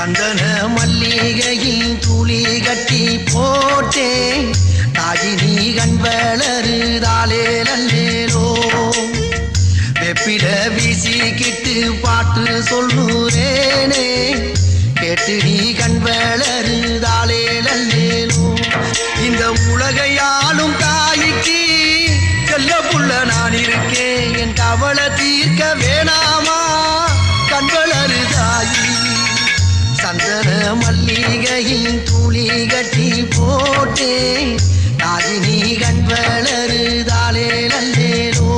சந்தன மல்லிகையில் துளி கட்டி போட்டே தாயினி கண் வளருதாலே நல்லேலோ வெப்பில வீசிக்கிட்டு பாட்டு சொல்லுறேனே கேட்டு நீ கண் வளருதாலே நல்லேலோ இந்த உலகையாலும் தாய்க்கு செல்ல புள்ள நான் இருக்கேன் என் கவலை தீர்க்க வேணாமா கண் வளருதாயி சந்தன மல்லிகையில் துளி கட்டி போட்டே தாயினி கண் வளருதாலே நல்லேலோ